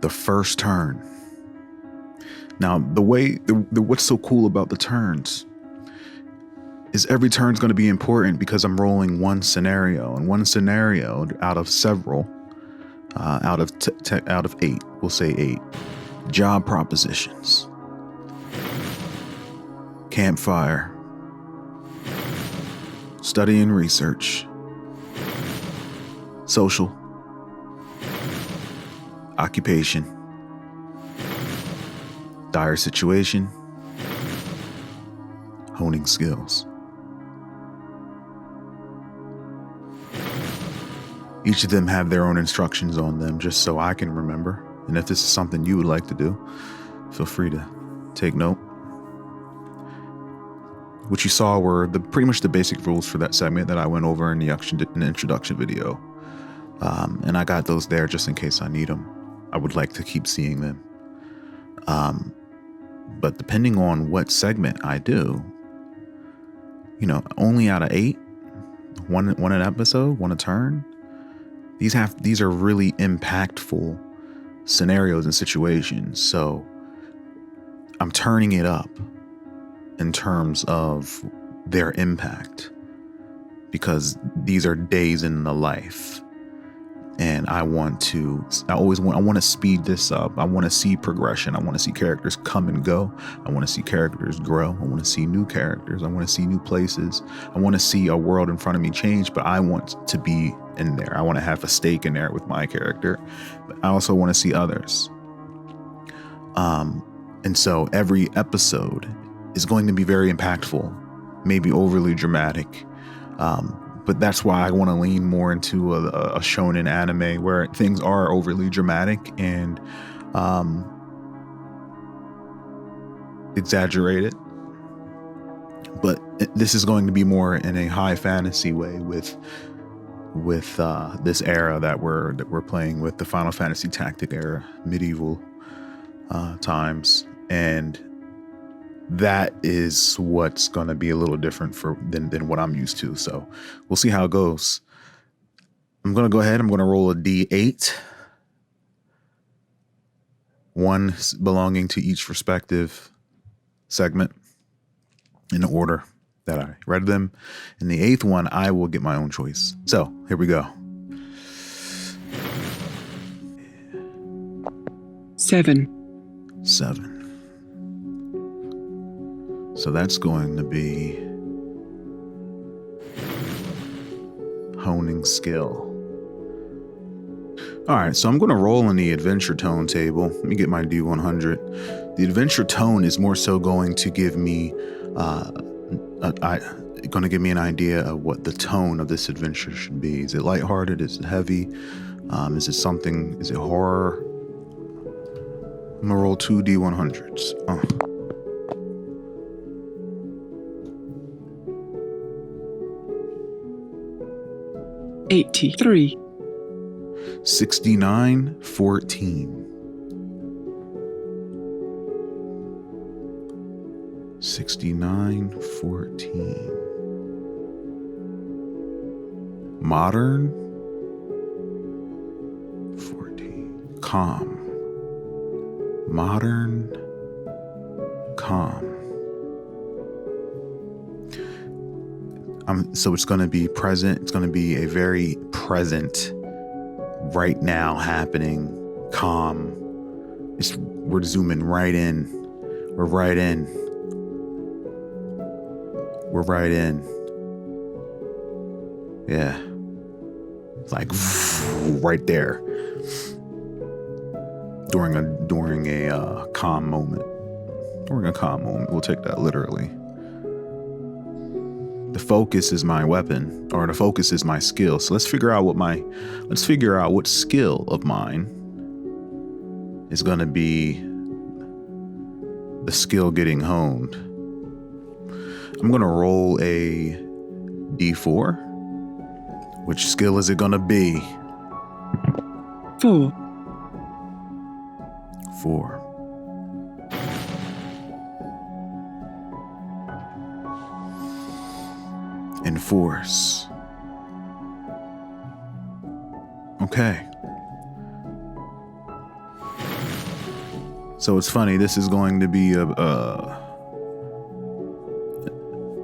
the first turn. Now, what's so cool about the turns is every turn's going to be important because I'm rolling one scenario, and one scenario out of several, out of 8, we'll say 8 job propositions, campfire, study and research, social, occupation, dire situation, honing skills. Each of them have their own instructions on them, just so I can remember. And if this is something you would like to do, feel free to take note. What you saw were pretty much the basic rules for that segment that I went over in the introduction video. And I got those there just in case I need them. I would like to keep seeing them. But depending on what segment I do, only out of 8, one an episode, one a turn. These are really impactful scenarios and situations. So I'm turning it up in terms of their impact, because these are days in the life. And I want to speed this up. I want to see progression. I want to see characters come and go. I want to see characters grow. I want to see new characters. I want to see new places. I want to see a world in front of me change, but I want to be in there. I want to have a stake in there with my character. But I also want to see others. And so every episode is going to be very impactful, maybe overly dramatic. But that's why I want to lean more into a shonen anime where things are overly dramatic and exaggerated. But this is going to be more in a high fantasy way with this era that we're playing with, the Final Fantasy Tactic era, medieval times, and that is what's going to be a little different than what I'm used to. So we'll see how it goes. I'm going to go ahead. I'm going to roll a D8. One belonging to each respective segment in the order that I read them. In the 8th one, I will get my own choice. So here we go. 7. So that's going to be honing skill. All right, so I'm going to roll in the adventure tone table. Let me get my D100. The adventure tone is more so going to give me an idea of what the tone of this adventure should be. Is it lighthearted? Is it heavy? Is it horror? I'm going to roll 2 D100s. 83. 69-14. 69-14. Modern. 14. Calm. Modern. Calm. So it's going to be present. It's going to be a very present, right now happening, calm. We're zooming right in. We're right in. Yeah. It's like right there. During a calm moment. We'll take that literally. The focus is my weapon, or the focus is my skill. So let's figure out what skill of mine is going to be the skill getting honed. I'm going to roll a D4. Which skill is it going to be? 4. 4. Enforce. Okay. So it's funny, this is going to be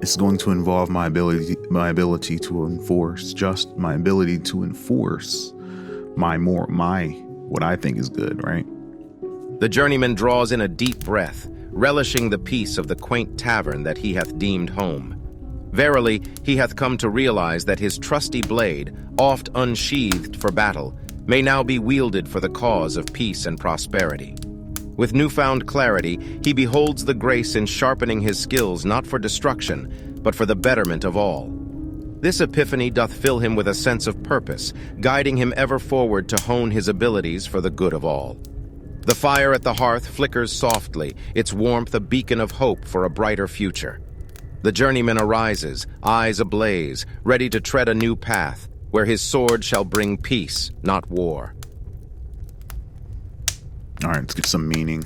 it's going to involve my ability to enforce what I think is good, right? The journeyman draws in a deep breath, relishing the peace of the quaint tavern that he hath deemed home. Verily, he hath come to realize that his trusty blade, oft unsheathed for battle, may now be wielded for the cause of peace and prosperity. With newfound clarity, he beholds the grace in sharpening his skills not for destruction, but for the betterment of all. This epiphany doth fill him with a sense of purpose, guiding him ever forward to hone his abilities for the good of all. The fire at the hearth flickers softly, its warmth a beacon of hope for a brighter future. The journeyman arises, eyes ablaze, ready to tread a new path, where his sword shall bring peace, not war. All right, let's get some meaning.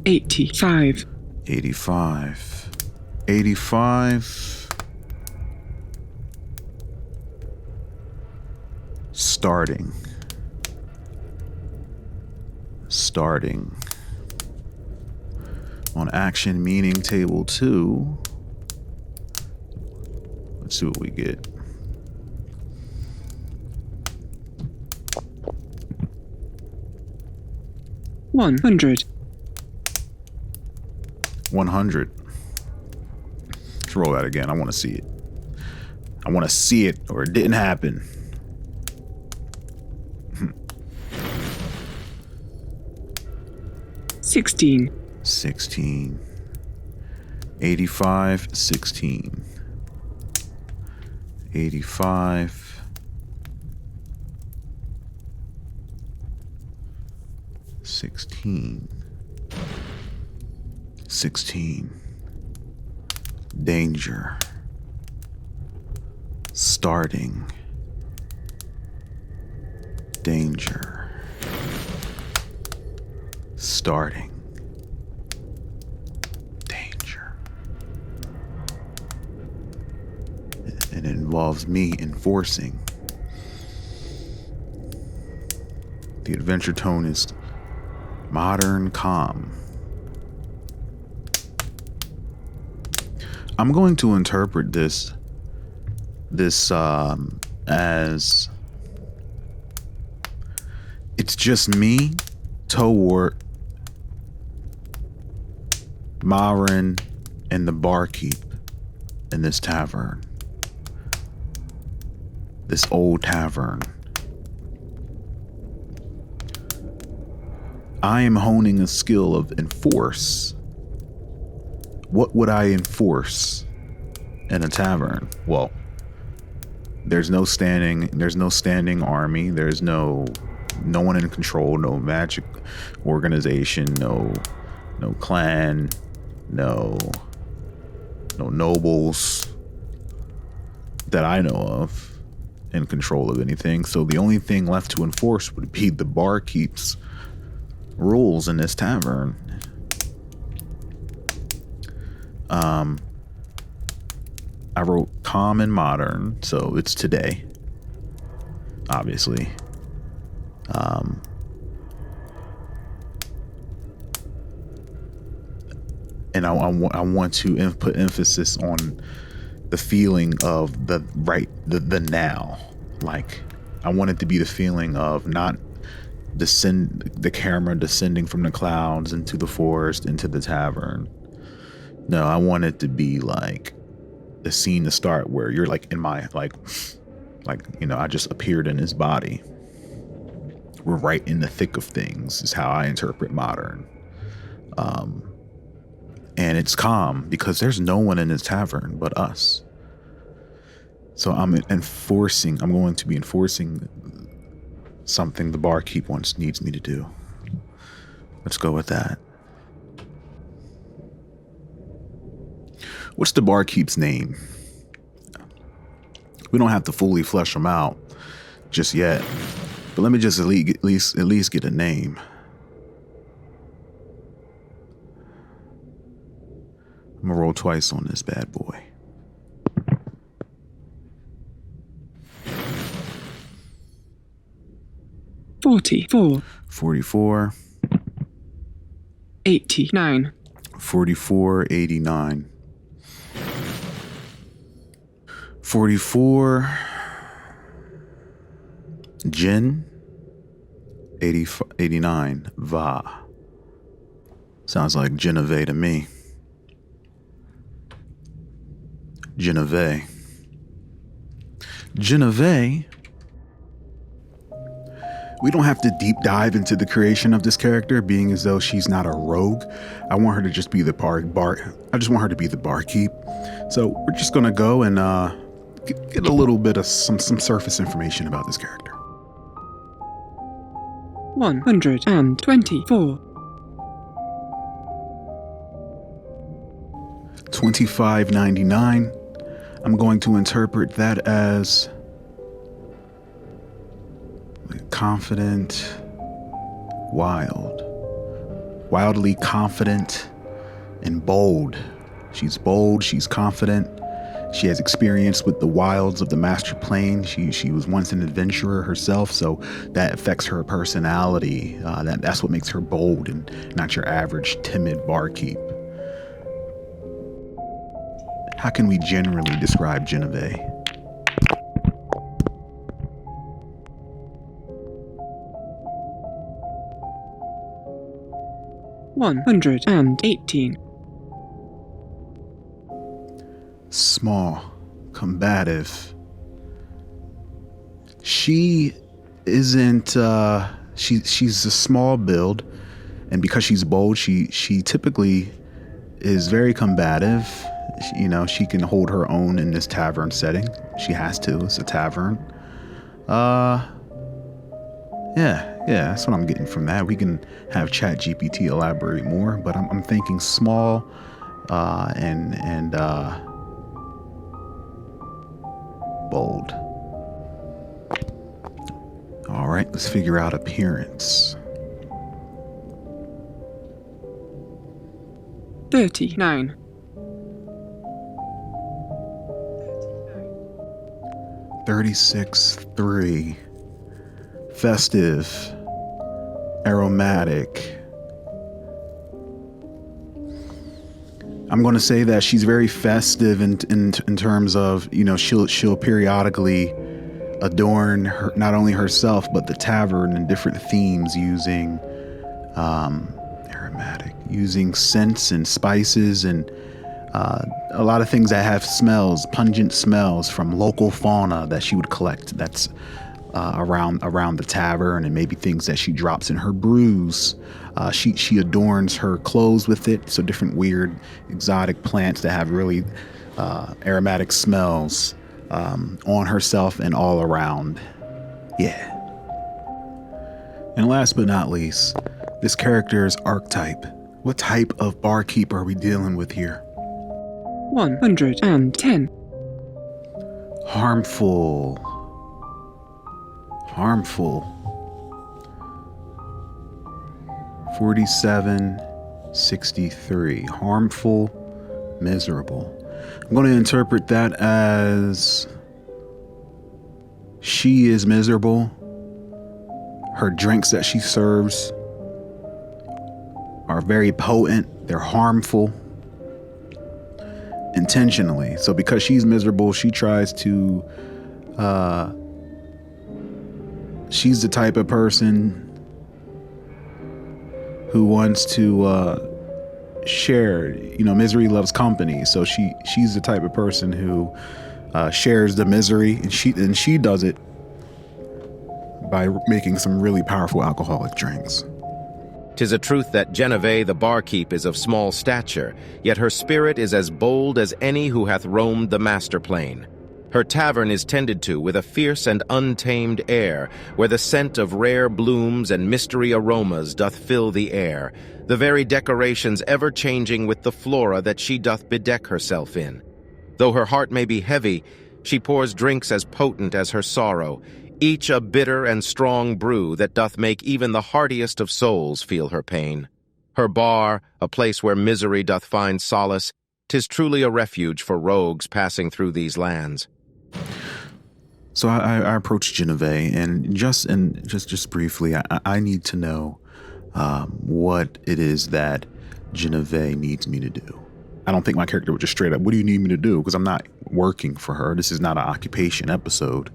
$85. 85. Starting. On action meaning table 2. Let's see what we get. $100. 100. Let's roll that again. I want to see it. I want to see it, or it didn't happen. 16. 16. 85, 16. 85. 16. 16. Danger. Starting. Danger. Starting. Danger. And it involves me enforcing. The adventure tone is modern calm. I'm going to interpret this as it's just me, Torward, Myron, and the barkeep in this tavern. This old tavern. I am honing a skill of enforce. What would I enforce in a tavern? Well, there's no standing army. There's no one in control, no magic organization, no clan, no nobles that I know of in control of anything. So the only thing left to enforce would be the barkeep's rules in this tavern. I wrote calm and modern, so it's today, obviously. And I want to put emphasis on the feeling of the now. Like, I want it to be the feeling of not the camera descending from the clouds into the forest, into the tavern. No, I want it to be like the scene to start where you're like in my, like, I just appeared in his body. We're right in the thick of things is how I interpret modern. And it's calm because there's no one in this tavern but us. So I'm going to be enforcing something the barkeep needs me to do. Let's go with that. What's the barkeep's name? We don't have to fully flesh him out just yet, but let me just at least get a name. I'm gonna roll twice on this bad boy. $44. 44. 89. 44.89. 44. Jin. 89. Va. Sounds like Genevieve to me. Genevieve. We don't have to deep dive into the creation of this character, being as though she's not a rogue. I want her to just be the I just want her to be the barkeep. So we're just gonna go and get a little bit of some surface information about this character. 124. 25.99. I'm going to interpret that as confident, wildly confident and bold. She's bold, she's confident. She has experience with the wilds of the master plane. She was once an adventurer herself, so that affects her personality. That's what makes her bold and not your average timid barkeep. How can we generally describe Genevieve? $118. Small, combative. She isn't she's a small build, and because she's bold, she typically is very combative. She can hold her own in this tavern setting. She has to. It's a tavern. Yeah, that's what I'm getting from that. We can have ChatGPT elaborate more, but I'm thinking small, and bold. All right, let's figure out appearance. 39. 36.3. Festive, aromatic. I'm going to say that she's very festive in terms of, she'll periodically adorn not only herself but the tavern in different themes using aromatic, using scents and spices and a lot of things that have smells, pungent smells from local fauna that she would collect. That's around the tavern, and maybe things that she drops in her brews. She adorns her clothes with it, so different weird exotic plants that have really aromatic smells on herself and all around. Yeah. And last but not least, this character's archetype. What type of barkeep are we dealing with here? 110. Harmful. 47.63. Harmful, miserable. I'm going to interpret that as she is miserable. Her drinks that she serves are very potent. They're harmful intentionally. So because she's miserable, she tries to she's the type of person who wants to share. Misery loves company. So she's the type of person who shares the misery, and she does it by making some really powerful alcoholic drinks. 'Tis a truth that Genevieve the barkeep is of small stature, yet her spirit is as bold as any who hath roamed the master plane. Her tavern is tended to with a fierce and untamed air, where the scent of rare blooms and mystery aromas doth fill the air, the very decorations ever changing with the flora that she doth bedeck herself in. Though her heart may be heavy, she pours drinks as potent as her sorrow, each a bitter and strong brew that doth make even the hardiest of souls feel her pain. Her bar, a place where misery doth find solace, 'Tis truly a refuge for rogues passing through these lands. So I approached Genevieve, and just briefly, I need to know what it is that Genevieve needs me to do. I don't think my character would just straight up, what do you need me to do? Because I'm not working for her. This is not an occupation episode.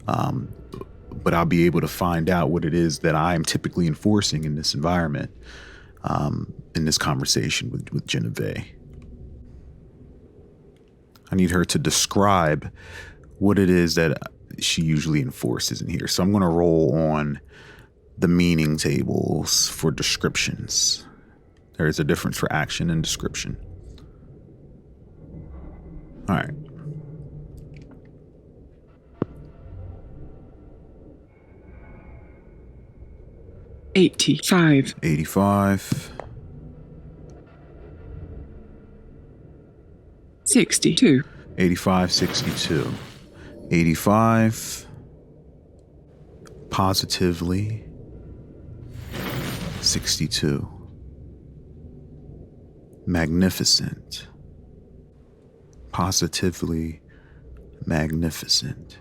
But I'll be able to find out what it is that I'm typically enforcing in this environment, in this conversation with Genevieve. I need her to describe what it is that she usually enforces in here. So I'm going to roll on the meaning tables for descriptions. There is a difference for action and description. All right. 85. 85. 62. 85, 62. 85. Positively. 62. Magnificent. Positively magnificent.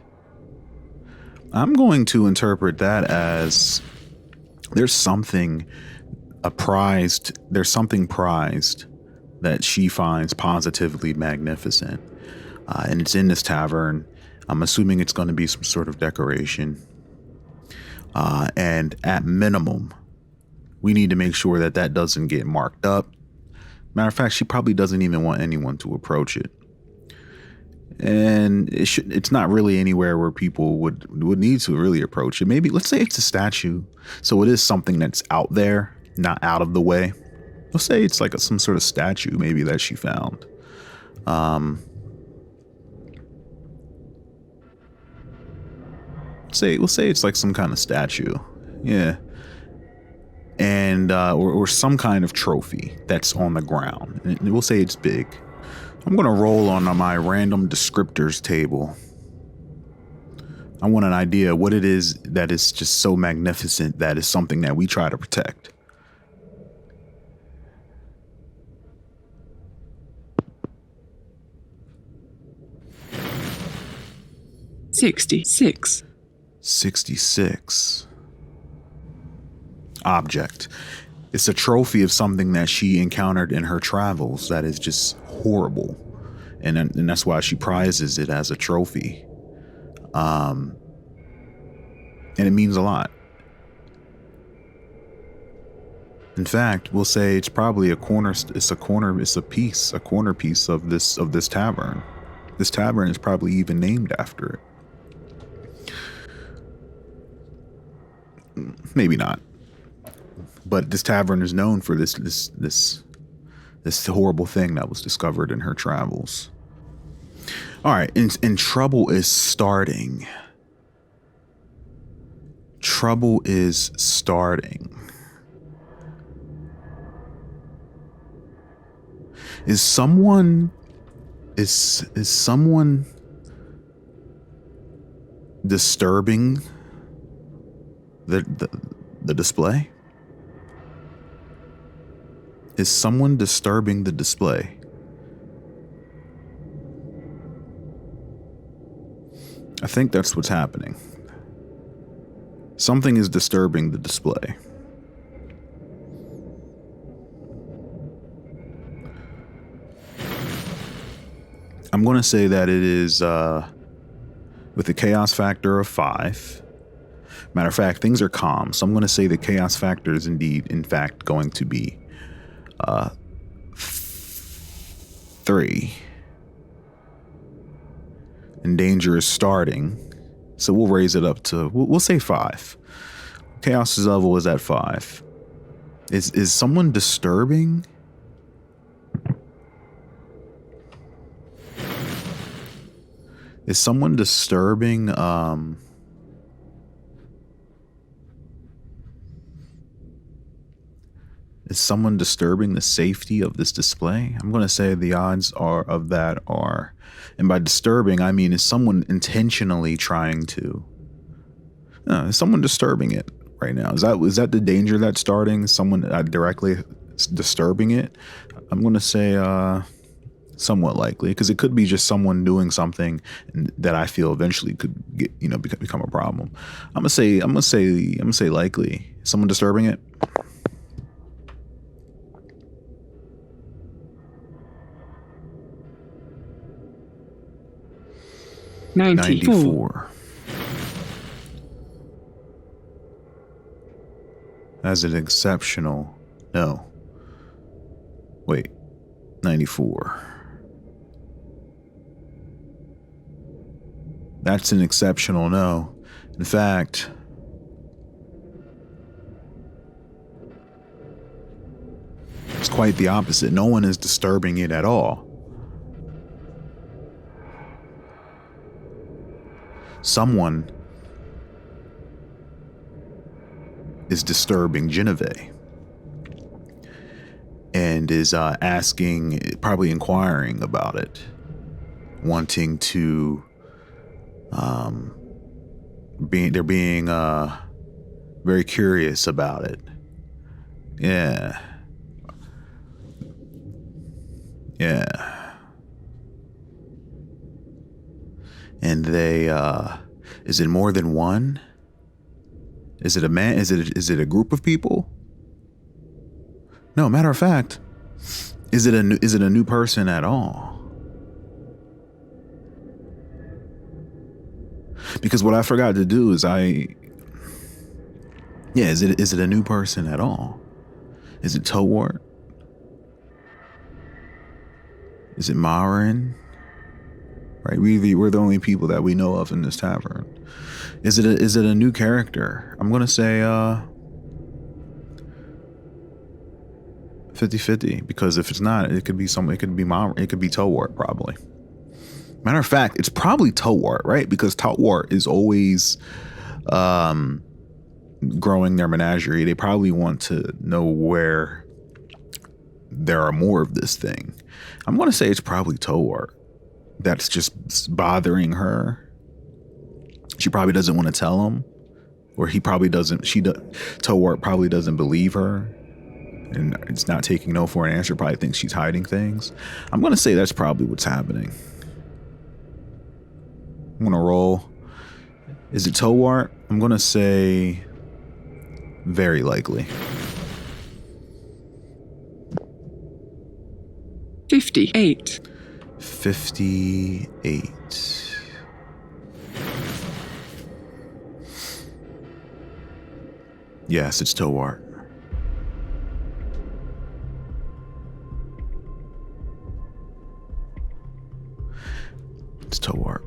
I'm going to interpret that as there's something prized that she finds positively magnificent. And it's in this tavern. I'm assuming it's going to be some sort of decoration. And at minimum, we need to make sure that that doesn't get marked up. Matter of fact, she probably doesn't even want anyone to approach it. And it's not really anywhere where people would need to really approach it. Maybe, let's say it's a statue. So it is something that's out there, not out of the way. Let's say it's like some sort of statue maybe that she found. We'll say it's like some kind of statue. Yeah. And or some kind of trophy that's on the ground. And we'll say it's big. I'm going to roll on my random descriptors table. I want an idea what it is that is just so magnificent that is something that we try to protect. $66. 66. Object. It's a trophy of something that she encountered in her travels that is just horrible. And that's why she prizes it as a trophy. And it means a lot. In fact, we'll say it's probably a corner piece of this tavern. This tavern is probably even named after it. Maybe not. But this tavern is known for this horrible thing that was discovered in her travels. All right, and trouble is starting. Trouble is starting. Is someone disturbing the display? Is someone disturbing the display? I think that's what's happening. Something is disturbing the display. I'm going to say that it is with a chaos factor of 5. Matter of fact, things are calm, so I'm going to say the chaos factor is in fact, going to be 3. And danger is starting, so we'll raise it up to, we'll say 5. Chaos level is at 5. Is someone disturbing? Is someone disturbing Is someone disturbing the safety of this display? I'm going to say the odds of that are, and by disturbing, I mean, is someone intentionally trying to, is someone disturbing it right now? Is that the danger that's starting? Someone directly disturbing it? I'm going to say somewhat likely, because it could be just someone doing something that I feel eventually could get, become a problem. I'm gonna say likely. Someone disturbing it. 94. As an exceptional, no. Wait, 94. That's an exceptional no. In fact, it's quite the opposite. No one is disturbing it at all. Someone is disturbing Genevieve and is asking, probably inquiring about it, wanting to, they're being very curious about it. Yeah. And they, is it more than one? Is it a man? Is it a group of people? No, matter of fact, is it a new person at all? Because what I forgot to do is is it a new person at all? Is it Torward? Is it Marin? Right, we're the only people that we know of in this tavern. Is it a new character? I'm gonna say 50-50, because if it's not, it could be Torward probably. Matter of fact, it's probably Torward, right? Because Torward is always growing their menagerie. They probably want to know where there are more of this thing. I'm gonna say it's probably Torward that's just bothering her. She probably doesn't want to tell him, or he probably doesn't. Torward probably doesn't believe her, and it's not taking no for an answer. Probably thinks she's hiding things. I'm gonna say that's probably what's happening. I'm gonna roll. Is it Torward? I'm gonna say very likely. 58. 58. Yes, it's Torward. It's Torward.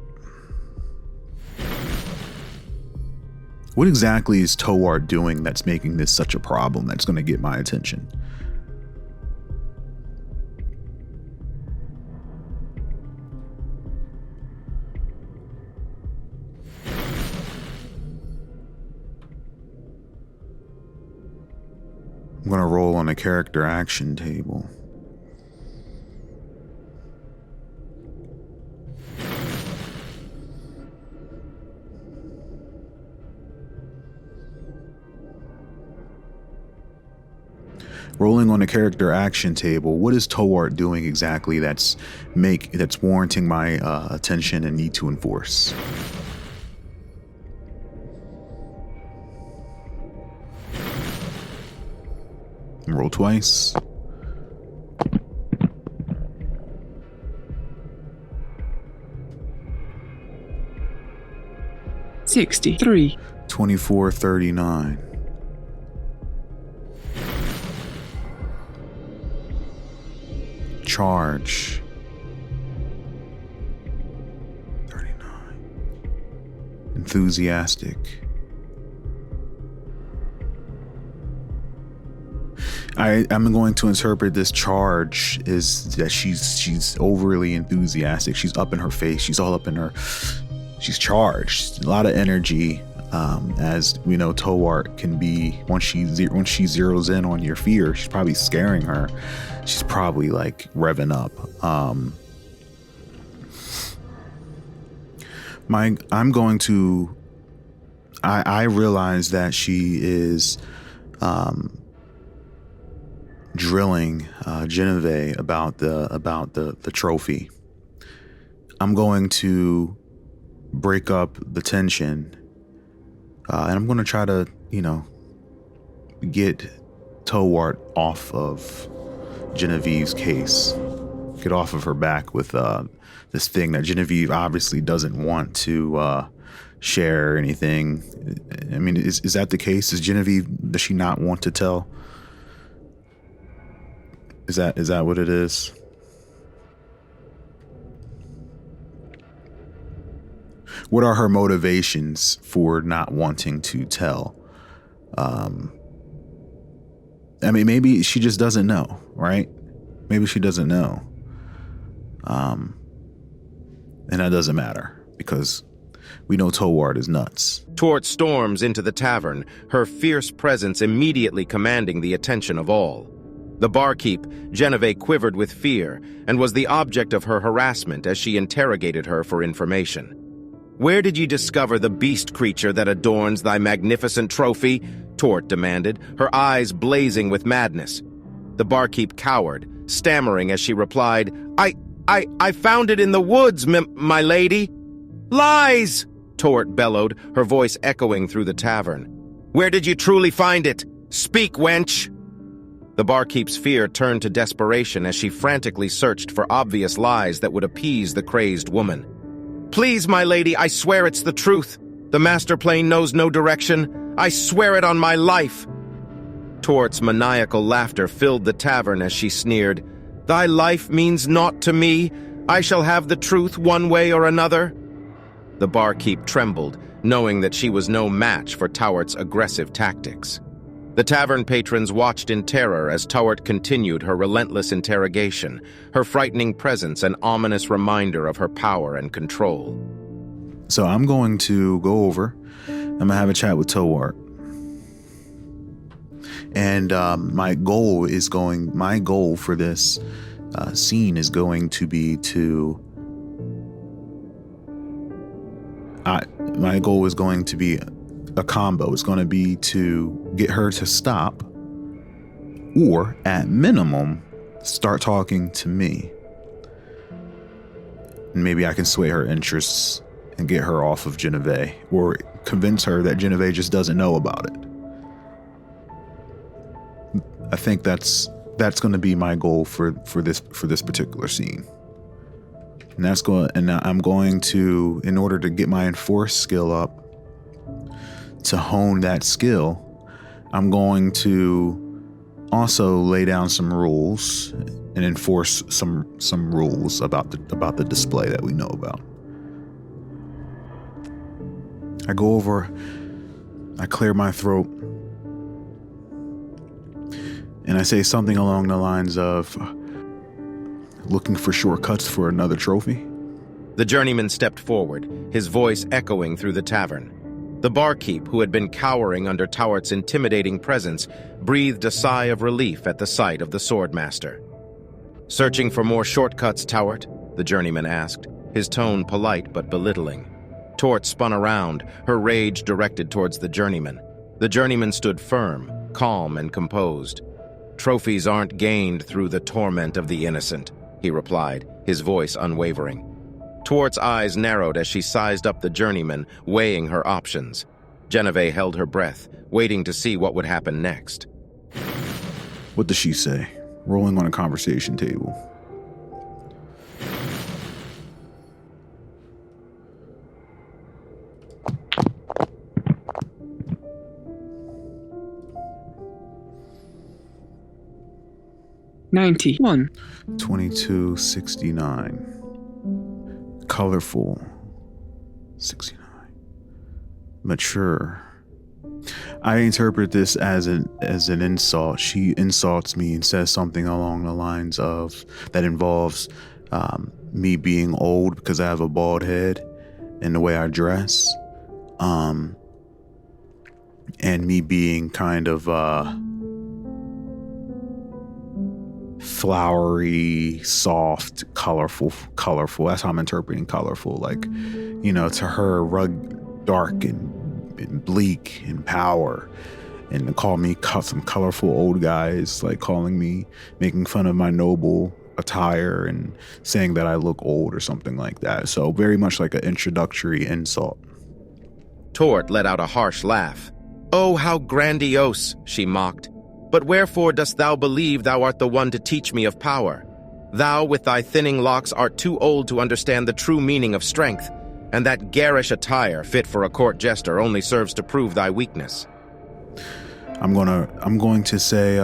What exactly is Torward doing that's making this such a problem that's going to get my attention? I'm going to roll on a character action table. Rolling on a character action table, what is Torward doing exactly that's warranting my attention and need to enforce? Roll twice. $63. 2439. Charge. 39. Enthusiastic. I'm going to interpret this charge is that she's overly enthusiastic. She's up in her face. She's all up in her. She's charged. A lot of energy. As we know, Torward can be once she zeroes in on your fear. She's probably scaring her. She's probably like revving up. I realize that she is drilling Genevieve about the trophy. I'm going to break up the tension, and I'm going to try to, get Torward off of Genevieve's case, get off of her back with this thing that Genevieve obviously doesn't want to share anything. I mean, is that the case? Does she not want to tell? Is that what it is? What are her motivations for not wanting to tell? I mean, maybe she just doesn't know, right? Maybe she doesn't know. And that doesn't matter because we know Torward is nuts. Tort storms into the tavern, her fierce presence immediately commanding the attention of all. The barkeep, Genevieve, quivered with fear and was the object of her harassment as she interrogated her for information. "Where did you discover the beast creature that adorns thy magnificent trophy?" Tort demanded, her eyes blazing with madness. The barkeep cowered, stammering as she replied, I found it in the woods, my lady." "Lies!" Tort bellowed, her voice echoing through the tavern. "Where did you truly find it? Speak, wench!" The barkeep's fear turned to desperation as she frantically searched for obvious lies that would appease the crazed woman. "Please, my lady, I swear it's the truth. The master plane knows no direction. I swear it on my life." Tort's maniacal laughter filled the tavern as she sneered, "Thy life means naught to me. I shall have the truth one way or another." The barkeep trembled, knowing that she was no match for Tort's aggressive tactics. The tavern patrons watched in terror as Torward continued her relentless interrogation, her frightening presence an ominous reminder of her power and control. So I'm going to go over. I'm going to have a chat with Torward. And my goal for this scene is going to be my goal is going to be a combo. It's going to be to get her to stop, or at minimum, start talking to me. And maybe I can sway her interests and get her off of Genevieve, or convince her that Genevieve just doesn't know about it. I think that's going to be my goal for this particular scene. And I'm going to, in order to get my enforce skill up, to hone that skill, I'm going to also lay down some rules and enforce some rules about the display that we know about. I go over, I clear my throat, and I say something along the lines of, "Looking for shortcuts for another trophy?" The journeyman stepped forward, his voice echoing through the tavern. The barkeep, who had been cowering under Torward's intimidating presence, breathed a sigh of relief at the sight of the swordmaster. "Searching for more shortcuts, Torward?" the journeyman asked, his tone polite but belittling. Tort spun around, her rage directed towards the journeyman. The journeyman stood firm, calm and composed. "Trophies aren't gained through the torment of the innocent," he replied, his voice unwavering. Tort's eyes narrowed as she sized up the journeyman, weighing her options. Genevieve held her breath, waiting to see what would happen next. What does she say? Rolling on a conversation table. $91. 2269. Colorful. 69. Mature. I interpret this as an insult. She insults me and says something along the lines of that involves me being old because I have a bald head and the way I dress, and me being kind of flowery, soft, colorful. That's how I'm interpreting colorful. Like, to her, dark and bleak and power, and call me some colorful old guys, like calling me, making fun of my noble attire and saying that I look old or something like that. So very much like an introductory insult. Tort let out a harsh laugh. "Oh, how grandiose," she mocked. "But wherefore dost thou believe thou art the one to teach me of power? Thou with thy thinning locks art too old to understand the true meaning of strength, and that garish attire fit for a court jester only serves to prove thy weakness." I'm going to say,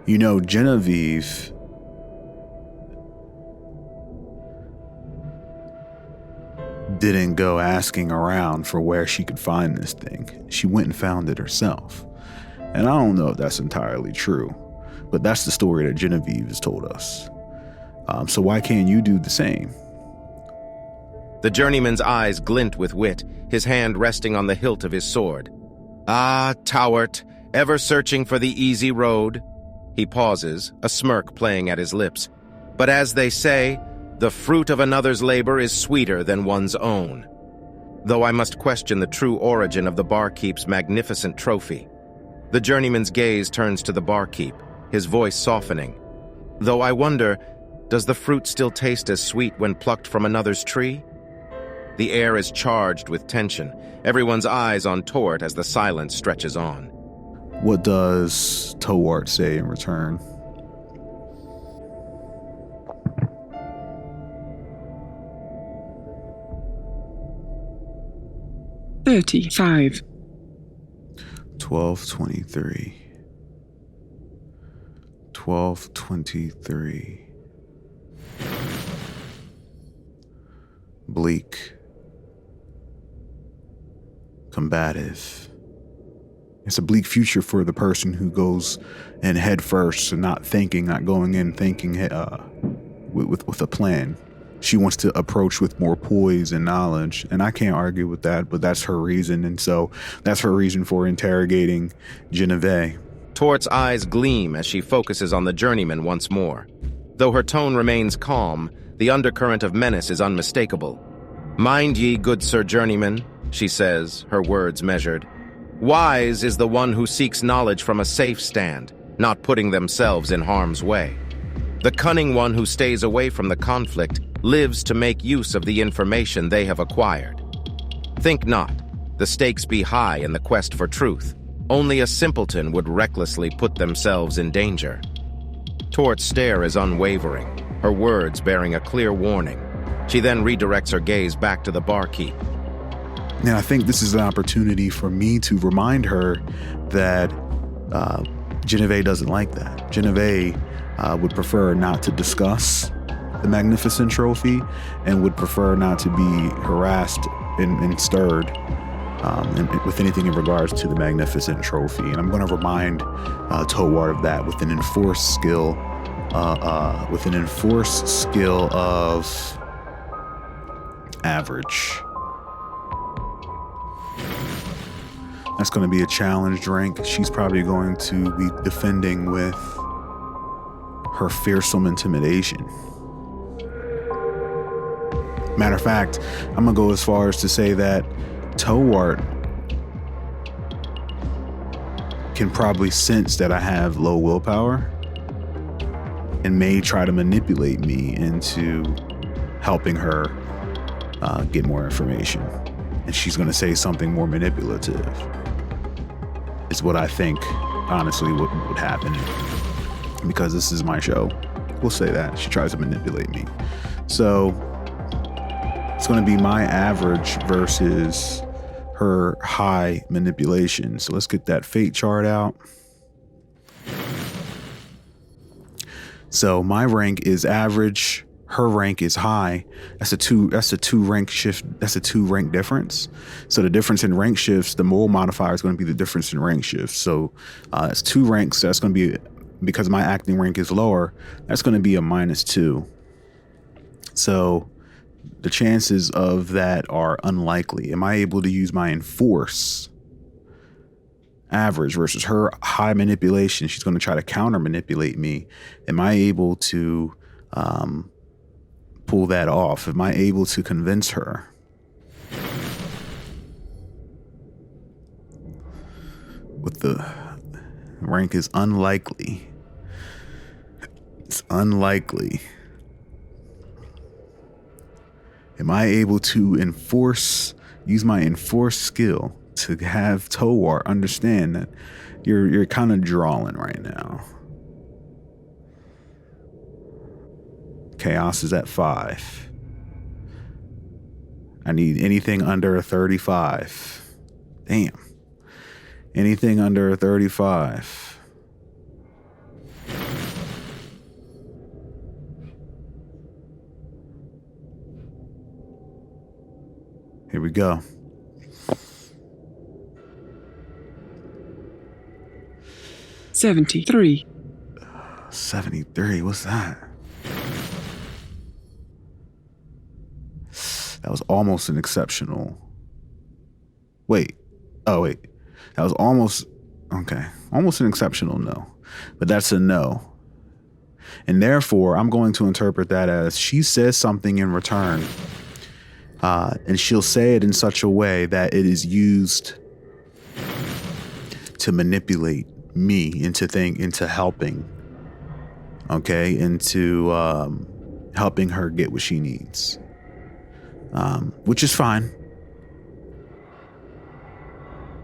Genevieve didn't go asking around for where she could find this thing. She went and found it herself. And I don't know if that's entirely true, but that's the story that Genevieve has told us. So why can't you do the same? The journeyman's eyes glint with wit, his hand resting on the hilt of his sword. "Ah, Torward, ever searching for the easy road?" He pauses, a smirk playing at his lips. "But as they say, the fruit of another's labor is sweeter than one's own." Though I must question the true origin of the barkeep's magnificent trophy. The journeyman's gaze turns to the barkeep, his voice softening. "Though I wonder, does the fruit still taste as sweet when plucked from another's tree?" The air is charged with tension, everyone's eyes on Torward as the silence stretches on. What does Torward say in return? $35. 1223. 1223. Bleak. Combative. It's a bleak future for the person who goes in head first and not thinking, not going in thinking with a plan. She wants to approach with more poise and knowledge, and I can't argue with that, but that's her reason, and so that's her reason for interrogating Genevieve. Tort's eyes gleam as she focuses on the journeyman once more. Though her tone remains calm, the undercurrent of menace is unmistakable. "Mind ye, good sir journeyman," she says, her words measured. "Wise is the one who seeks knowledge from a safe stand, not putting themselves in harm's way. The cunning one who stays away from the conflict lives to make use of the information they have acquired. Think not, the stakes be high in the quest for truth. Only a simpleton would recklessly put themselves in danger." Tort's stare is unwavering, her words bearing a clear warning. She then redirects her gaze back to the barkeep. Now, I think this is an opportunity for me to remind her that Genevieve doesn't like that. Genevieve would prefer not to discuss the magnificent trophy and would prefer not to be harassed and stirred with anything in regards to the magnificent trophy. And I'm going to remind Torward of that with an enforced skill, of average. That's going to be a challenged rank. She's probably going to be defending with her fearsome intimidation. Matter of fact, I'm going to go as far as to say that Torward can probably sense that I have low willpower and may try to manipulate me into helping her get more information. And she's going to say something more manipulative. Is what I think, honestly, would happen. Because this is my show. We'll say that. She tries to manipulate me. So it's going to be my average versus her high manipulation. So let's get that fate chart out. So my rank is average. Her rank is high. That's a two rank shift. That's a 2 rank difference. So the difference in rank shifts, the moral modifier is going to be the difference in rank shifts. So it's 2 ranks. So that's going to be, because my acting rank is lower, that's going to be a -2. So the chances of that are unlikely. Am I able to use my enforce average versus her high manipulation? She's going to try to counter manipulate me. Am I able to pull that off? Am I able to convince her? the rank is unlikely. It's unlikely. Am I able to use my enforce skill to have Torward understand that you're kind of drawing right now? Chaos is at 5. I need anything under a 35. Damn. Anything under a 35. Here we go. $73. 73, what's that? That was almost an exceptional. Wait. Oh, wait. That was almost an exceptional no. But that's a no. And therefore, I'm going to interpret that as she says something in return. And she'll say it in such a way that it is used to manipulate me into helping. Okay? Into helping her get what she needs. Which is fine.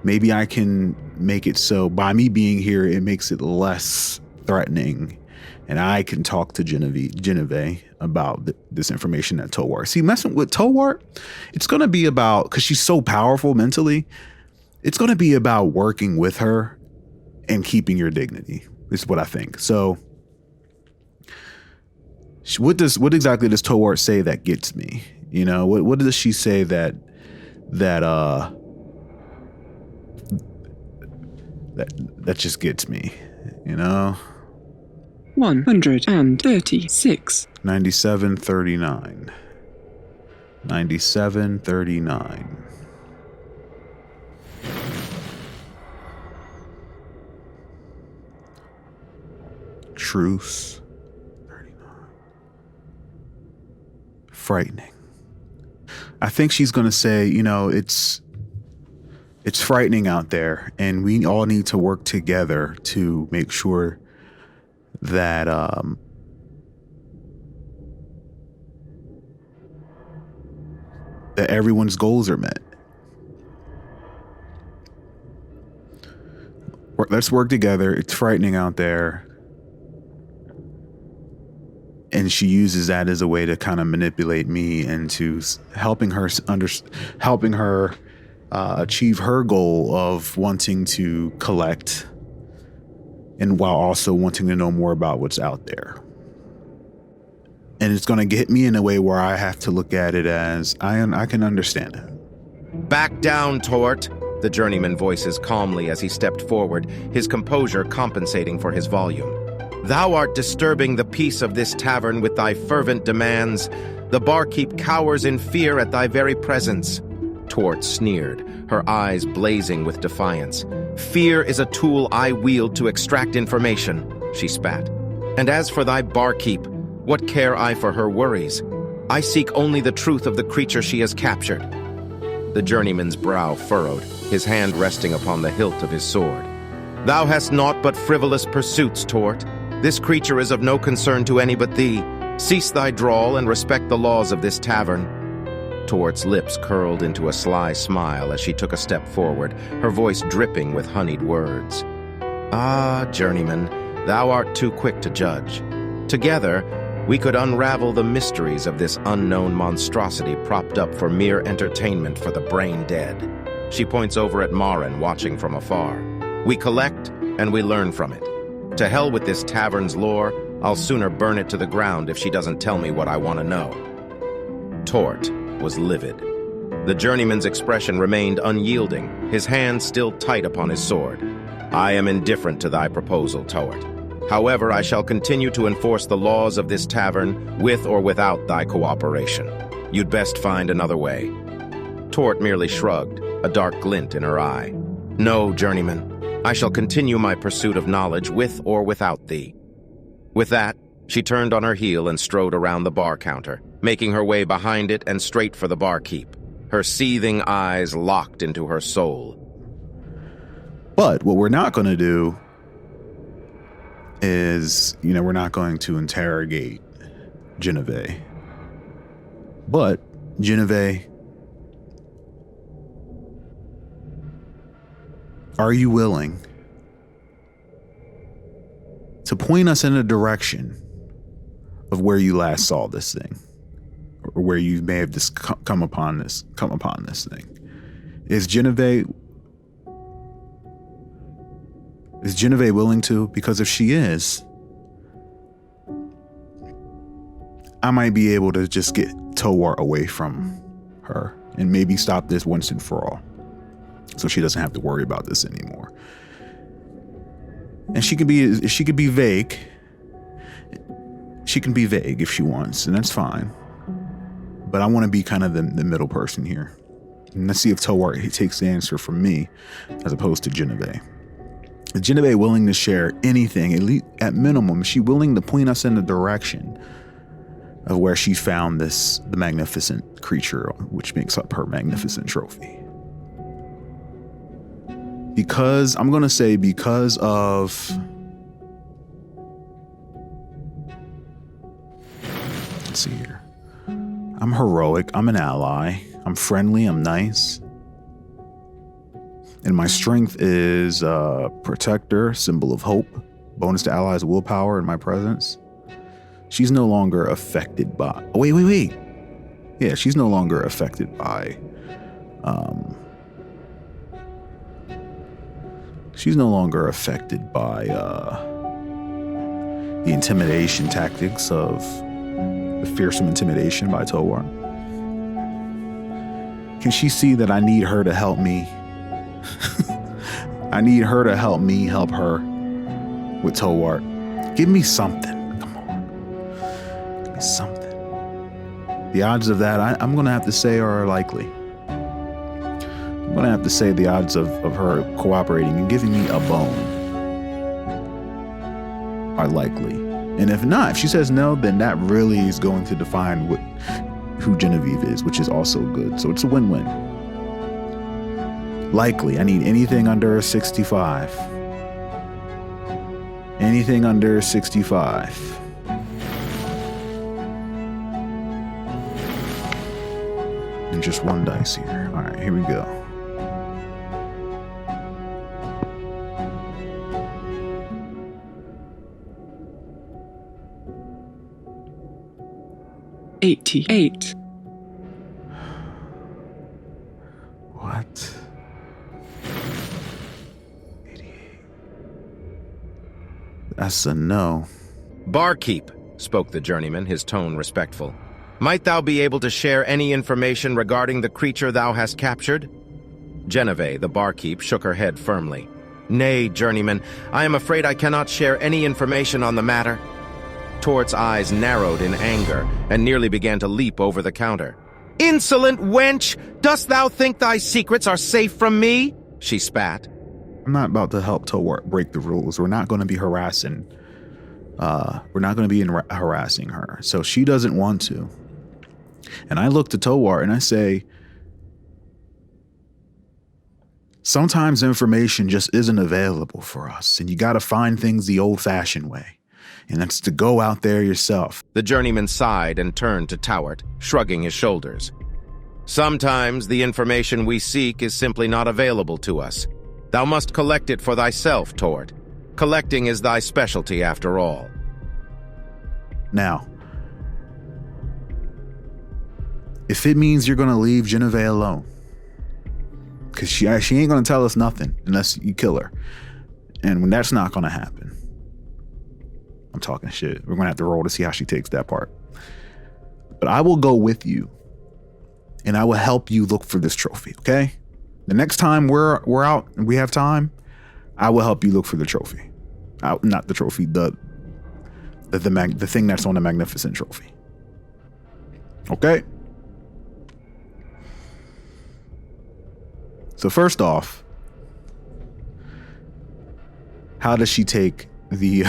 Maybe I can make it so by me being here, it makes it less threatening, and I can talk to Genevieve about this information that Torward. See, messing with Torward, it's going to be about, because she's so powerful mentally, it's going to be about working with her and keeping your dignity. This is what I think. So what exactly does Torward say that gets me? You know, what does she say that just gets me, you know? 136. 9739. 9739. Truce. 39. Frightening. I think she's going to say, you know, it's frightening out there, and we all need to work together to make sure that that everyone's goals are met. Let's work together. It's frightening out there. And she uses that as a way to kind of manipulate me into helping her achieve her goal of wanting to collect, and while also wanting to know more about what's out there. And it's going to get me in a way where I have to look at it as I can understand it. Back down, Tort, the journeyman voices calmly as he stepped forward, his composure compensating for his volume. Thou art disturbing the peace of this tavern with thy fervent demands. The barkeep cowers in fear at thy very presence. Tort sneered, her eyes blazing with defiance. Fear is a tool I wield to extract information, she spat. And as for thy barkeep, what care I for her worries? I seek only the truth of the creature she has captured. The journeyman's brow furrowed, his hand resting upon the hilt of his sword. Thou hast naught but frivolous pursuits, Tort. This creature is of no concern to any but thee. Cease thy drawl and respect the laws of this tavern. Tort's lips curled into a sly smile as she took a step forward, her voice dripping with honeyed words. Ah, journeyman, thou art too quick to judge. Together, we could unravel the mysteries of this unknown monstrosity propped up for mere entertainment for the brain dead. She points over at Marin, watching from afar. We collect, and we learn from it. To hell with this tavern's lore, I'll sooner burn it to the ground if she doesn't tell me what I want to know. Tort was livid. The journeyman's expression remained unyielding, his hand still tight upon his sword. I am indifferent to thy proposal, Tort. However, I shall continue to enforce the laws of this tavern with or without thy cooperation. You'd best find another way. Tort merely shrugged, a dark glint in her eye. No, journeyman. I shall continue my pursuit of knowledge with or without thee. With that, she turned on her heel and strode around the bar counter, making her way behind it and straight for the barkeep, her seething eyes locked into her soul. But what we're not going to do is, we're not going to interrogate Genevieve. But Genevieve, are you willing to point us in a direction of where you last saw this thing, or where you may have just come upon this thing? Is Genevieve willing to? Because if she is, I might be able to just get Torward away from her and maybe stop this once and for all, so she doesn't have to worry about this anymore. And she can be vague. She can be vague if she wants, and that's fine. But I want to be kind of the middle person here. And let's see if Torward takes the answer from me as opposed to Genevieve. Is Genevieve willing to share anything, at least at minimum? Is she willing to point us in the direction of where she found the magnificent creature, which makes up her magnificent trophy? Because I'm going to say because of, let's see here. I'm heroic. I'm an ally. I'm friendly. I'm nice. And my strength is protector, symbol of hope, bonus to allies' willpower in my presence. She's no longer affected by, wait. Yeah, she's no longer affected by, the intimidation tactics of the fearsome intimidation by Torward. Can she see that I need her to help me? I need her to help me help her with Torward. Give me something. Come on. Give me something. The odds of that, I'm going to have to say, are likely. I'm going to have to say the odds of her cooperating and giving me a bone are likely. And if not, if she says no, then that really is going to define who Genevieve is, which is also good. So it's a win-win. Likely, I need anything under 65. Anything under 65. And just one dice here. All right, here we go. $88. What? 88. That's a no. Barkeep, spoke the journeyman, his tone respectful. Might thou be able to share any information regarding the creature thou hast captured? Genevieve, the barkeep, shook her head firmly. Nay, journeyman, I am afraid I cannot share any information on the matter. Tort's eyes narrowed in anger and nearly began to leap over the counter. Insolent wench! Dost thou think thy secrets are safe from me? She spat. I'm not about to help Torward break the rules. We're not going to be harassing. Harassing her. So she doesn't want to. And I look to Torward and I say, sometimes information just isn't available for us, and you got to find things the old-fashioned way. And that's to go out there yourself. The journeyman sighed and turned to Torward, shrugging his shoulders. Sometimes the information we seek is simply not available to us. Thou must collect it for thyself, Torward. Collecting is thy specialty after all. Now, if it means you're going to leave Genevieve alone, because she ain't going to tell us nothing unless you kill her. And when that's not going to happen, I'm talking shit. We're going to have to roll to see how she takes that part. But I will go with you, and I will help you look for this trophy, okay? The next time we're out and we have time, I will help you look for the trophy. Not the trophy, the thing that's on the magnificent trophy. Okay? So first off, how does she take the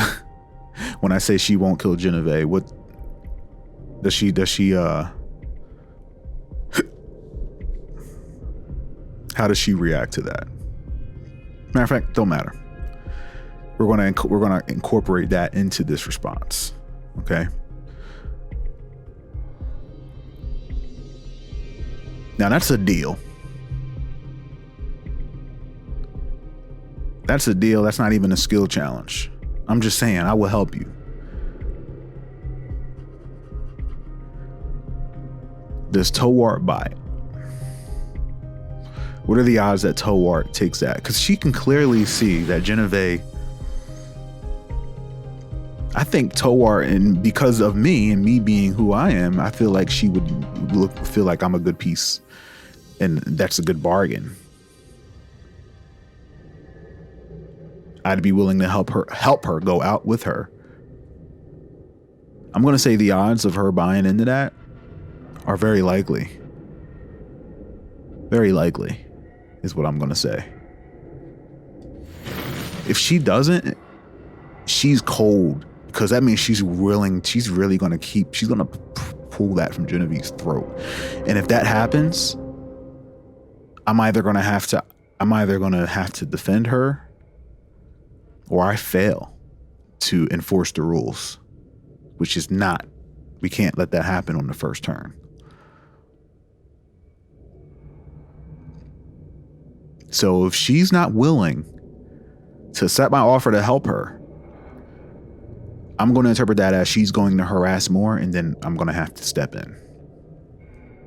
when I say she won't kill Genevieve, what does she how does she react to that? Matter of fact, don't matter. We're gonna incorporate that into this response. Okay. Now that's a deal. That's a deal. That's not even a skill challenge. I'm just saying, I will help you. Does Torward buy it? What are the odds that Torward takes that? Because she can clearly see that Genevieve, I think Torward, and because of me and me being who I am, I feel like she would feel like I'm a good piece, and that's a good bargain. I'd be willing to help her go out with her. I'm going to say the odds of her buying into that are very likely. Very likely is what I'm going to say. If she doesn't, she's cold, because that means she's really going to pull that from Genevieve's throat. And if that happens, I'm either going to have to defend her, or I fail to enforce the rules, which is not, we can't let that happen on the first turn. So if she's not willing to accept my offer to help her, I'm going to interpret that as she's going to harass more, and then I'm going to have to step in.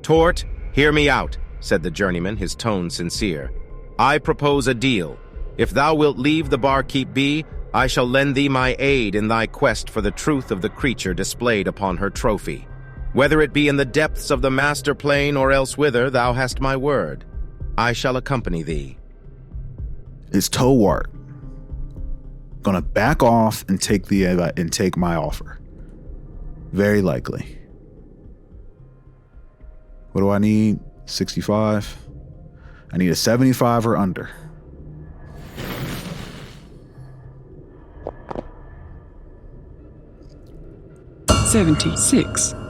Tort, hear me out, said the journeyman, his tone sincere. I propose a deal. If thou wilt leave the barkeep be, I shall lend thee my aid in thy quest for the truth of the creature displayed upon her trophy. Whether it be in the depths of the master plane or elsewhither, thou hast my word. I shall accompany thee. Is Torward gonna back off and take my offer? Very likely. What do I need? 65. I need a 75 or under. $76.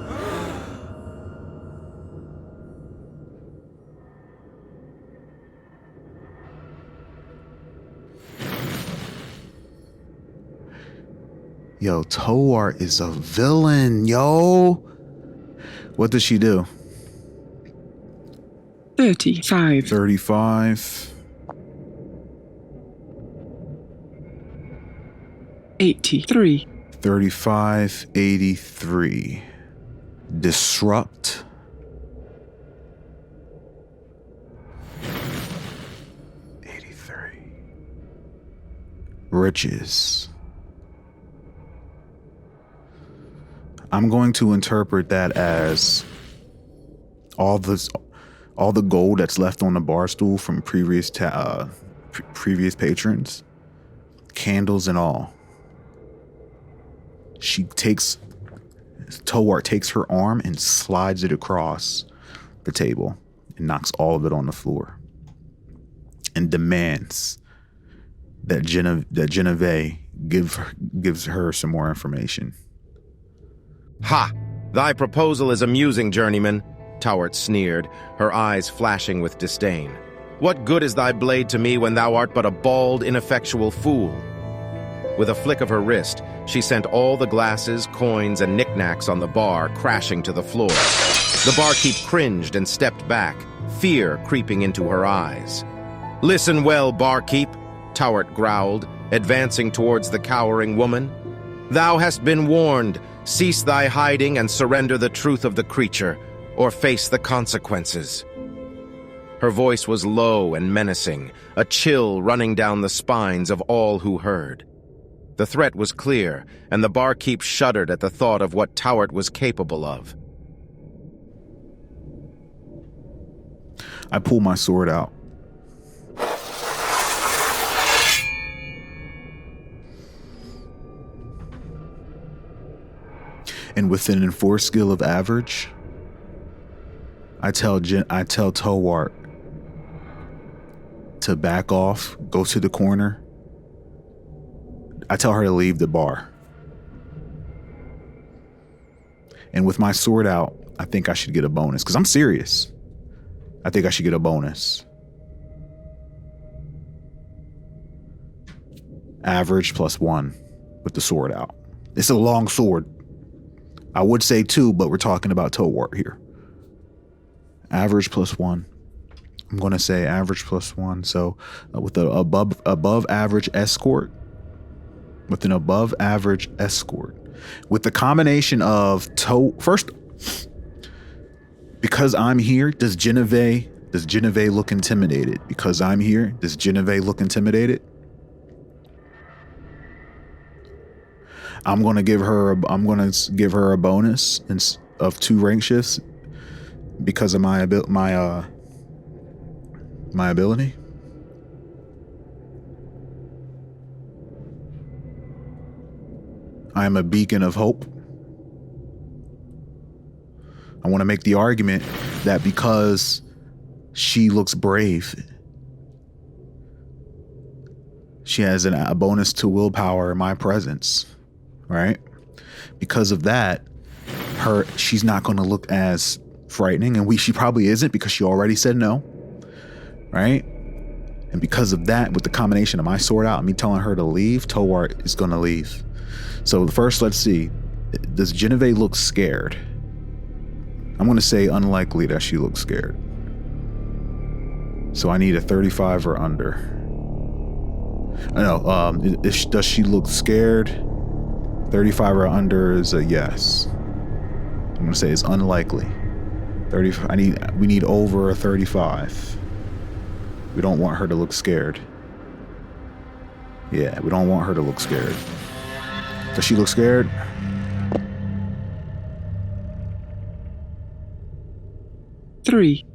Yo, Torward is a villain, yo. What does she do? 35. 35. 83. 35, 83. Disrupt. 83. Riches. I'm going to interpret that as all the gold that's left on the bar stool from previous patrons, candles and all. Torward takes her arm and slides it across the table and knocks all of it on the floor and demands that Genevieve gives her some more information. Ha! Thy proposal is amusing, journeyman, Torward sneered, her eyes flashing with disdain. What good is thy blade to me when thou art but a bald, ineffectual fool? With a flick of her wrist, she sent all the glasses, coins, and knickknacks on the bar crashing to the floor. The barkeep cringed and stepped back, fear creeping into her eyes. Listen well, barkeep, Torward growled, advancing towards the cowering woman. Thou hast been warned. Cease thy hiding and surrender the truth of the creature, or face the consequences. Her voice was low and menacing, a chill running down the spines of all who heard. The threat was clear, and the barkeep shuddered at the thought of what Torward was capable of. I pull my sword out. And with an enforced skill of average, I tell Torward to back off, go to the corner. I tell her to leave the bar. And with my sword out, I think I should get a bonus, because I'm serious. I think I should get a bonus. Average +1 with the sword out. It's a long sword. I would say 2, but we're talking about Torward here. Average +1. I'm going to say average +1. So with an above average escort, with an above average escort, with the combination of first, because I'm here, does Genevieve look intimidated? Because I'm here, does Genevieve look intimidated? I'm gonna give her a bonus of 2 rank shifts because of my ability. I am a beacon of hope. I want to make the argument that because she looks brave, she has a bonus to willpower in my presence, right? Because of that, she's not going to look as frightening, and she probably isn't because she already said no, right? And because of that, with the combination of my sword out and me telling her to leave, Torward is going to leave. So first, let's see. Does Genevieve look scared? I'm going to say unlikely that she looks scared. So I need a 35 or under. No, does she look scared? 35 or under is a yes. I'm going to say it's unlikely. 35. We need over a 35. We don't want her to look scared. Yeah, we don't want her to look scared. Does she look scared? Three.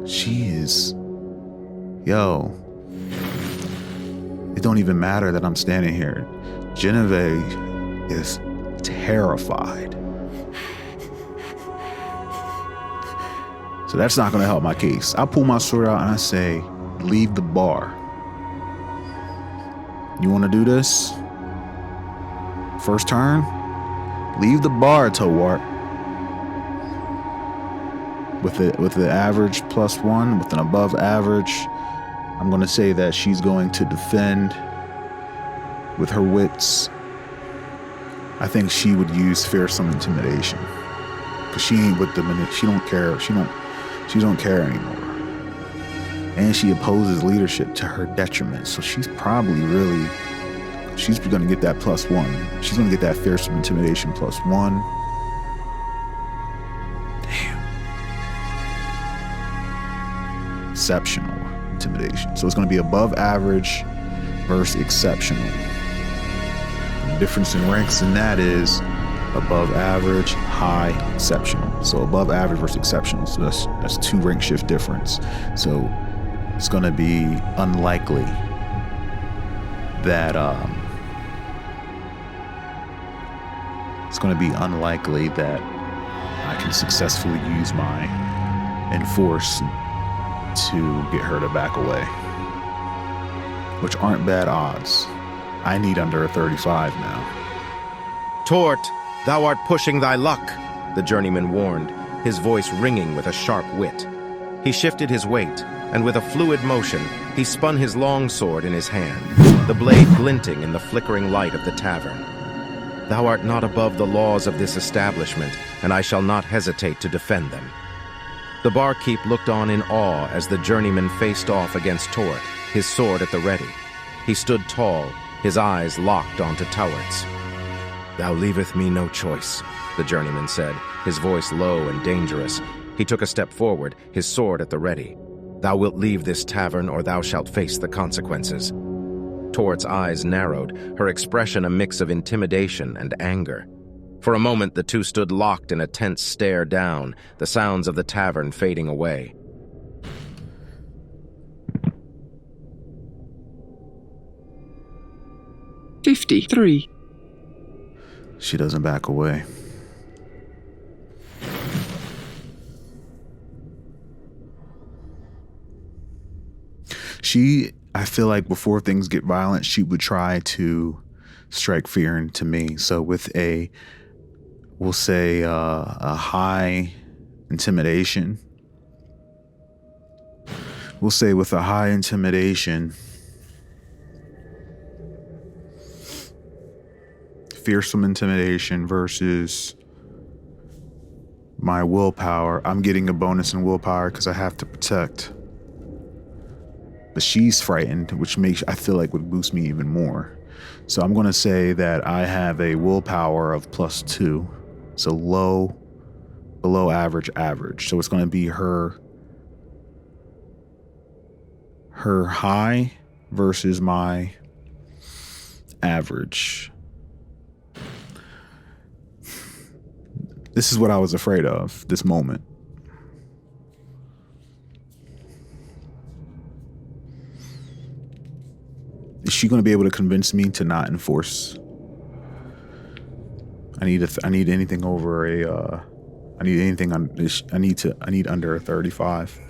She is... Yo. It don't even matter that I'm standing here. Genevieve is terrified. So that's not going to help my case. I pull my sword out and I say, leave the bar. You want to do this? First turn? Leave the bar, Torward. With the average +1, with an above average, I'm going to say that she's going to defend with her wits. I think she would use fearsome intimidation because she ain't with the minute. She don't care. She don't care anymore. And she opposes leadership to her detriment. So she's probably she's going to get that +1. She's going to get that fearsome intimidation +1. Exceptional intimidation. So it's going to be above average versus exceptional. And the difference in ranks in that is above average, high, exceptional. So above average versus exceptional. So that's 2 rank shift difference. So it's going to be unlikely that I can successfully use my enforce to get her to back away, which aren't bad odds. I need under a 35 now. Tort, thou art pushing thy luck, the journeyman warned, his voice ringing with a sharp wit. He shifted his weight, and with a fluid motion, he spun his long sword in his hand, the blade glinting in the flickering light of the tavern. Thou art not above the laws of this establishment, and I shall not hesitate to defend them. The barkeep looked on in awe as the journeyman faced off against Tort, his sword at the ready. He stood tall, his eyes locked onto Torward's. Thou leaveth me no choice, the journeyman said, his voice low and dangerous. He took a step forward, his sword at the ready. Thou wilt leave this tavern, or thou shalt face the consequences. Torward's eyes narrowed, her expression a mix of intimidation and anger. For a moment, the two stood locked in a tense stare down, the sounds of the tavern fading away. $53. She doesn't back away. I feel like before things get violent, she would try to strike fear into me. So with we'll say a high intimidation. We'll say with a high intimidation, fearsome intimidation versus my willpower. I'm getting a bonus in willpower because I have to protect. But she's frightened, which I feel like would boost me even more. So I'm going to say that I have a willpower of +2. So below average. So it's going to be her high versus my average. This is what I was afraid of, this moment. Is she going to be able to convince me to not enforce? I need anything over I need under a 35.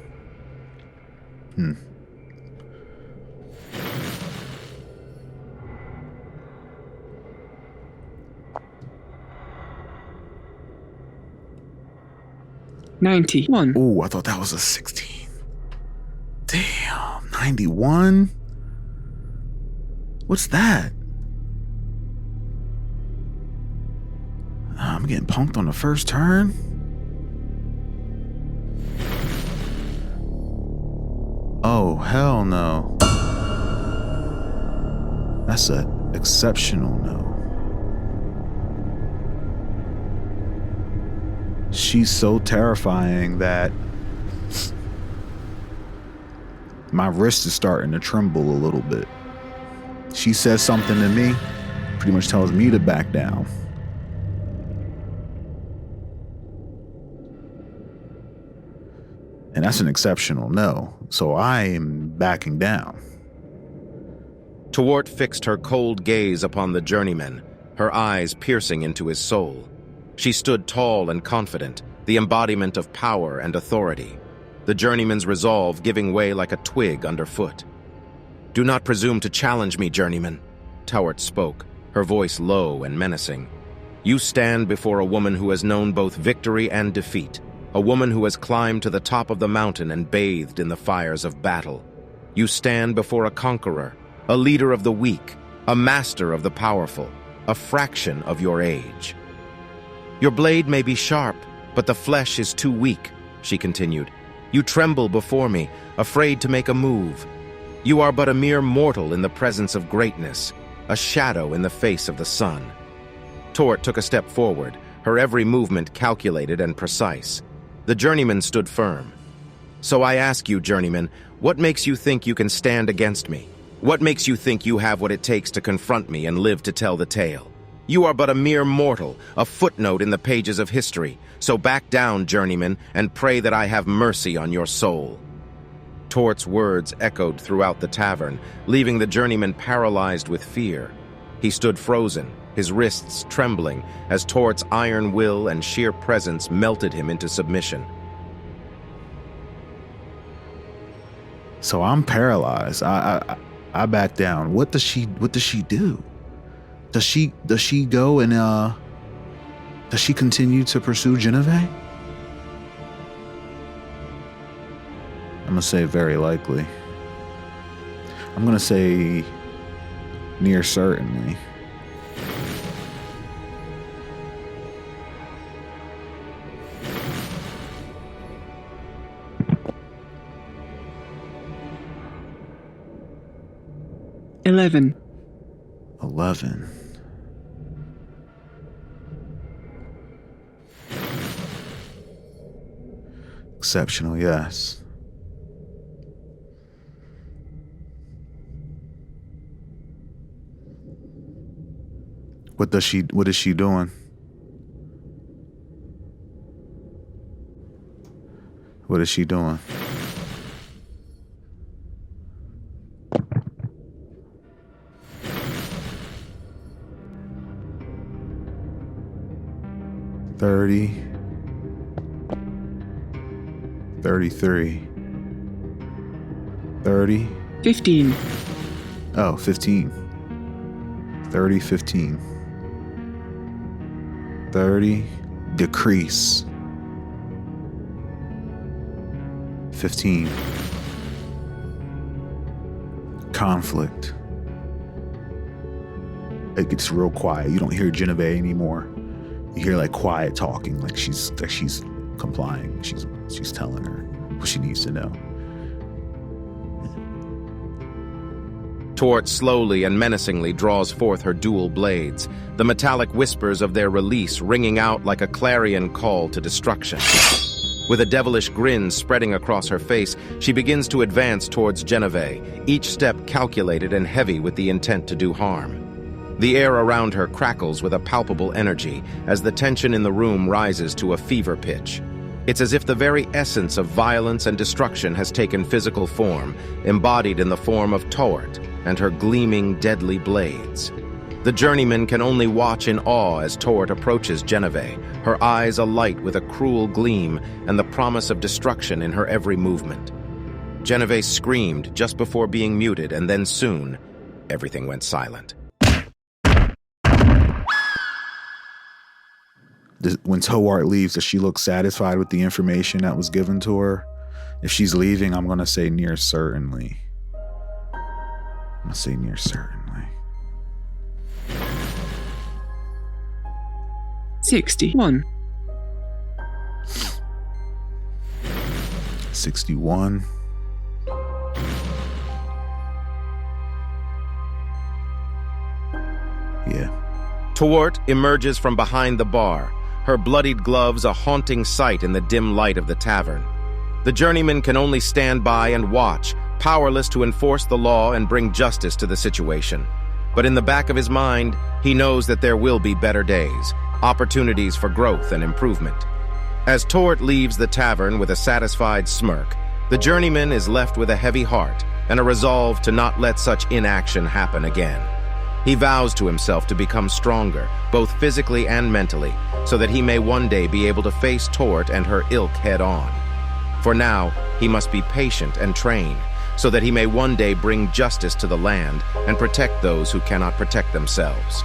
91. Oh, I thought that was a 16. Damn, 91? What's that? I'm getting punked on the first turn. Oh, hell no. That's an exceptional no. She's so terrifying that my wrist is starting to tremble a little bit. She says something to me, pretty much tells me to back down. And that's an exceptional no, so I am backing down. Torward fixed her cold gaze upon the journeyman, her eyes piercing into his soul. She stood tall and confident, the embodiment of power and authority, the journeyman's resolve giving way like a twig underfoot. "Do not presume to challenge me, journeyman," Torward spoke, her voice low and menacing. "You stand before a woman who has known both victory and defeat, a woman who has climbed to the top of the mountain and bathed in the fires of battle. You stand before a conqueror, a leader of the weak, a master of the powerful, a fraction of your age. Your blade may be sharp, but the flesh is too weak," she continued. "You tremble before me, afraid to make a move. You are but a mere mortal in the presence of greatness, a shadow in the face of the sun." Torward took a step forward, her every movement calculated and precise. The journeyman stood firm. "So I ask you, journeyman, what makes you think you can stand against me? What makes you think you have what it takes to confront me and live to tell the tale? You are but a mere mortal, a footnote in the pages of history, so back down, journeyman, and pray that I have mercy on your soul." Torward's words echoed throughout the tavern, leaving the journeyman paralyzed with fear. He stood frozen, his wrists trembling, as Torward's iron will and sheer presence melted him into submission. So I'm paralyzed. I back down. What does she do? Does she go and does she continue to pursue Genevieve? I'm gonna say very likely. I'm gonna say near certainly. Eleven. 11. Exceptional, yes. What is she doing? What is she doing? $30, $33, $30, 15. Oh, 15. 30, 15. 30, decrease. 15. Conflict. It gets real quiet. You don't hear Genevieve anymore. You hear like quiet talking, like she's complying. She's telling her what she needs to know. Torward slowly and menacingly draws forth her dual blades, the metallic whispers of their release ringing out like a clarion call to destruction. With a devilish grin spreading across her face, she begins to advance towards Genevieve, each step calculated and heavy with the intent to do harm. The air around her crackles with a palpable energy as the tension in the room rises to a fever pitch. It's as if the very essence of violence and destruction has taken physical form, embodied in the form of Torward and her gleaming, deadly blades. The journeyman can only watch in awe as Torward approaches Genevieve, her eyes alight with a cruel gleam and the promise of destruction in her every movement. Genevieve screamed just before being muted, and then soon, everything went silent. When Torward leaves, does she look satisfied with the information that was given to her? If she's leaving, I'm going to say near certainly. I'm going to say near certainly. 61. 61. Yeah. Torward emerges from behind the bar, her bloodied gloves a haunting sight in the dim light of the tavern. The journeyman can only stand by and watch, powerless to enforce the law and bring justice to the situation. But in the back of his mind, he knows that there will be better days, opportunities for growth and improvement. As Torward leaves the tavern with a satisfied smirk, the journeyman is left with a heavy heart and a resolve to not let such inaction happen again. He vows to himself to become stronger, both physically and mentally, so that he may one day be able to face Torward and her ilk head-on. For now, he must be patient and train, so that he may one day bring justice to the land and protect those who cannot protect themselves.